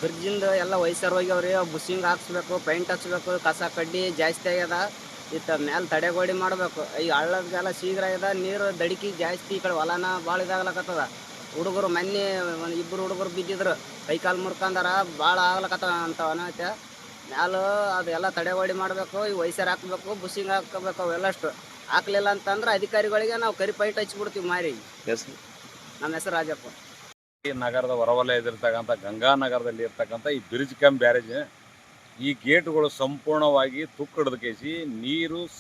ಬ್ರಿಡ್ಜಿಂದ ಎಲ್ಲ ವಯಸ್ಸಾರು ಹೋಗ್ಯಾವ್ರಿ. ಬುಸ್ಸಿಂಗ್ ಹಾಕ್ಸ್ಬೇಕು, ಪೈಂಟ್ ಹಚ್ಬೇಕು, ಕಸ ಕಡ್ಡಿ ಜಾಸ್ತಿ ಆಗ್ಯದ. ಇತ್ತ ಮ್ಯಾಲೆ ತಡೆಗೋಡಿ ಮಾಡಬೇಕು. ಈ ಹಳ್ಳದೆಲ್ಲ ಶೀಘ್ರ ಆಗ್ಯದ, ನೀರು ದಡಿಕೆ ಜಾಸ್ತಿ. ಈ ಕಡೆ ಹೊಲನ ಭಾಳ ಇದಾಗ್ಲಕತ್ತದ. ಹುಡುಗರು ಮೊನ್ನೆ ಇಬ್ಬರು ಹುಡುಗರು ಬಿದ್ದಿದ್ರು, ಕೈಕಾಲು ಮುರ್ಕಂದಾರ. ಭಾಳ ಆಗ್ಲಕತ್ತದ ಅಂತ ಅನೈತೆ. ಮ್ಯಾಲೆ ಅದೆಲ್ಲ ತಡೆಗೋಡಿ ಮಾಡಬೇಕು. ಈ ವಯಸ್ಸಾರು ಹಾಕ್ಬೇಕು, ಬುಸ್ಸಿಂಗ್ ಹಾಕಬೇಕು. ಅವೆಲ್ಲಷ್ಟು ಹಾಕ್ಲಿಲ್ಲ ಅಂತಂದ್ರೆ ಅಧಿಕಾರಿಗಳಿಗೆ ನಾವು ಕರಿ ಪೈಂಟ್ ಹಚ್ಚಿಬಿಡ್ತೀವಿ ಮಾರಿ. ನಮ್ಮ ಹೆಸರು ರಾಜಪ್ಪ. ಈ ನಗರದ ಹೊರವಲಯದಲ್ಲಿರ್ತಕ್ಕಂಥ ಗಂಗಾನಗರದಲ್ಲಿ ಇರ್ತಕ್ಕಂಥ ಈ ಬ್ರಿಡ್ಜ್ ಕಮ್ ಬ್ಯಾರೇಜ್, ಈ ಗೇಟ್ಗಳು ಸಂಪೂರ್ಣವಾಗಿ ತುಕ್ಕಿಡ್ದು ಕೇಸಿ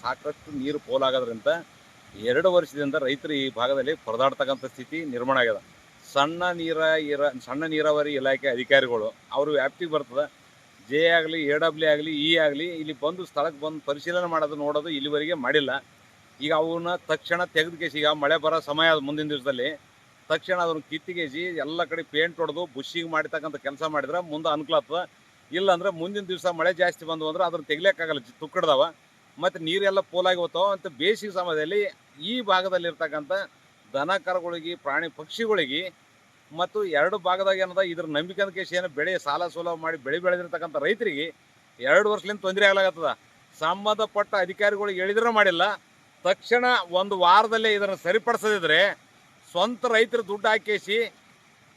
ಸಾಕಷ್ಟು ನೀರು ಪೋಲಾಗೋದ್ರಿಂದ 2 ವರ್ಷದಿಂದ ರೈತರು ಈ ಭಾಗದಲ್ಲಿ ಪರದಾಡ್ತಕ್ಕಂಥ ಸ್ಥಿತಿ ನಿರ್ಮಾಣ ಆಗ್ಯದ. ಸಣ್ಣ ನೀರಾವರಿ ಇಲಾಖೆ ಅಧಿಕಾರಿಗಳು ಅವ್ರ ವ್ಯಾಪ್ತಿಗೆ ಬರ್ತದೆ. ಜೆ ಆಗಲಿ, AW ಆಗಲಿ, ಇ ಆಗಲಿ ಇಲ್ಲಿ ಬಂದು ಸ್ಥಳಕ್ಕೆ ಬಂದು ಪರಿಶೀಲನೆ ಮಾಡೋದು ನೋಡೋದು ಇಲ್ಲಿವರೆಗೆ ಮಾಡಿಲ್ಲ. ಈಗ ಅವನ್ನ ತಕ್ಷಣ ತೆಗೆದು ಕೇಸಿ, ಈಗ ಮಳೆ ಬರೋ ಸಮಯ ಮುಂದಿನ ದಿವಸದಲ್ಲಿ ತಕ್ಷಣ ಅದನ್ನು ಕಿತ್ತಿಗೇಸಿ ಎಲ್ಲ ಕಡೆ ಪೇಂಟ್ ಹೊಡೆದು ಬುಷಿಂಗ್ ಮಾಡಿರ್ತಕ್ಕಂಥ ಕೆಲಸ ಮಾಡಿದ್ರೆ ಮುಂದೆ ಅನುಕೂಲ ಆಗ್ತದೆ. ಇಲ್ಲಾಂದ್ರೆ ಮುಂದಿನ ದಿವಸ ಮಳೆ ಜಾಸ್ತಿ ಬಂದು ಅಂದ್ರೆ ಅದನ್ನು ತೆಗಿಲಿಕ್ಕಾಗಲ್ಲ, ತುಕ್ಕಿಡ್ದಾವ ಮತ್ತು ನೀರೆಲ್ಲ ಪೋಲಾಗಿ ಹೋಗ್ತಾವ. ಅಂತ ಬೇಸಿಗೆ ಸಮಯದಲ್ಲಿ ಈ ಭಾಗದಲ್ಲಿರ್ತಕ್ಕಂಥ ದನ ಕರುಗಳಿಗೆ, ಪ್ರಾಣಿ ಪಕ್ಷಿಗಳಿಗೆ ಮತ್ತು 2 ಭಾಗದಾಗ ಏನದ ಇದ್ರ ನಂಬಿಕೆ ಕೇಸಿ ಏನು ಬೆಳೆ ಸಾಲ ಸೋಲ ಮಾಡಿ ಬೆಳೆದಿರ್ತಕ್ಕಂಥ ರೈತರಿಗೆ 2 ವರ್ಷದಿಂದ ತೊಂದರೆ ಆಗ್ಲಾಗತ್ತದ. ಸಂಬಂಧಪಟ್ಟ ಅಧಿಕಾರಿಗಳಿಗೆ ಹೇಳಿದ್ರೆ ಮಾಡಿಲ್ಲ. ತಕ್ಷಣ 1 ವಾರದಲ್ಲೇ ಇದನ್ನು ಸರಿಪಡಿಸದಿದ್ರೆ ಸ್ವಂತ ರೈತರು ದುಡ್ಡು ಹಾಕೇಸಿ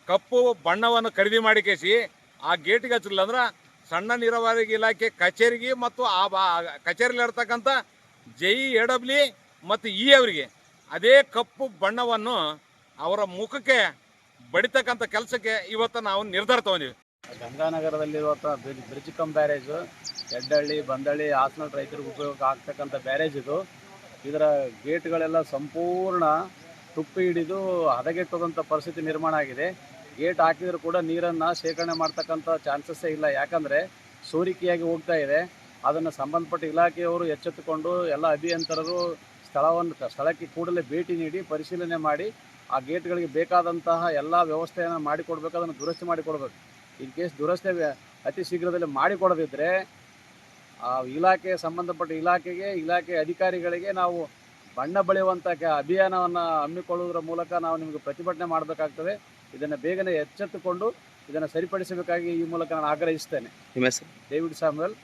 ಕಪ್ಪು ಬಣ್ಣವನ್ನು ಖರೀದಿ ಮಾಡಿ ಕೇಸಿ ಆ ಗೇಟಿಗೆ ಹಚ್ಚಲಿಲ್ಲ ಅಂದ್ರೆ ಸಣ್ಣ ನೀರಾವರಿ ಇಲಾಖೆ ಕಚೇರಿಗೆ ಮತ್ತು ಆ ಕಚೇರಿಯಲ್ಲಿ ಇರ್ತಕ್ಕಂಥ AW ಮತ್ತು ಇ ಅವರಿಗೆ ಅದೇ ಕಪ್ಪು ಬಣ್ಣವನ್ನು ಅವರ ಮುಖಕ್ಕೆ ಬಡಿತಕ್ಕಂಥ ಕೆಲಸಕ್ಕೆ ಇವತ್ತು ನಾವು ನಿರ್ಧಾರ ತಗೊಂಡಿವಿ. ಗಂಗಾನಗರದಲ್ಲಿರುವಂಥ bridge come barrage Eddahalli, ಬಂದಳ್ಳಿ, Hassan ರೈತರಿಗೆ ಉಪಯೋಗ ಆಗ್ತಕ್ಕಂಥ ಬ್ಯಾರೇಜ್ ಇದು. ಇದರ ಗೇಟ್ಗಳೆಲ್ಲ ಸಂಪೂರ್ಣ ತುಪ್ಪಿ ಹಿಡಿದು ಹದಗೆಟ್ಟೋದಂಥ ಪರಿಸ್ಥಿತಿ ನಿರ್ಮಾಣ ಆಗಿದೆ. ಗೇಟ್ ಹಾಕಿದರೂ ಕೂಡ ನೀರನ್ನು ಶೇಖರಣೆ ಮಾಡ್ತಕ್ಕಂಥ ಚಾನ್ಸಸ್ಸೇ ಇಲ್ಲ. ಯಾಕಂದರೆ ಸೋರಿಕೆಯಾಗಿ ಹೋಗ್ತಾ ಇದೆ. ಅದನ್ನು ಸಂಬಂಧಪಟ್ಟ ಇಲಾಖೆಯವರು ಎಚ್ಚೆತ್ತುಕೊಂಡು ಎಲ್ಲ ಅಭಿಯಂತರರು ಸ್ಥಳಕ್ಕೆ ಕೂಡಲೇ ಭೇಟಿ ನೀಡಿ ಪರಿಶೀಲನೆ ಮಾಡಿ ಆ ಗೇಟ್ಗಳಿಗೆ ಬೇಕಾದಂತಹ ಎಲ್ಲ ವ್ಯವಸ್ಥೆಯನ್ನು ಮಾಡಿಕೊಡ್ಬೇಕು, ಅದನ್ನು ದುರಸ್ತಿ ಮಾಡಿಕೊಡ್ಬೇಕು. ಇನ್ ಕೇಸ್ ದುರಸ್ತಿ ಅತಿ ಶೀಘ್ರದಲ್ಲಿ ಮಾಡಿಕೊಡದಿದ್ದರೆ ಆ ಸಂಬಂಧಪಟ್ಟ ಇಲಾಖೆ ಅಧಿಕಾರಿಗಳಿಗೆ ನಾವು ಬಣ್ಣ ಬಳಿಯುವಂಥ ಅಭಿಯಾನವನ್ನು ಹಮ್ಮಿಕೊಳ್ಳುವುದರ ಮೂಲಕ ನಾವು ನಿಮಗೆ ಪ್ರತಿಭಟನೆ ಮಾಡಬೇಕಾಗ್ತದೆ. ಇದನ್ನು ಬೇಗನೆ ಎಚ್ಚೆತ್ತುಕೊಂಡು ಇದನ್ನು ಸರಿಪಡಿಸಬೇಕಾಗಿ ಈ ಮೂಲಕ ನಾನು ಆಗ್ರಹಿಸ್ತೇನೆ. ನಿಮ್ಮ ಹೆಸರು? David Samuel,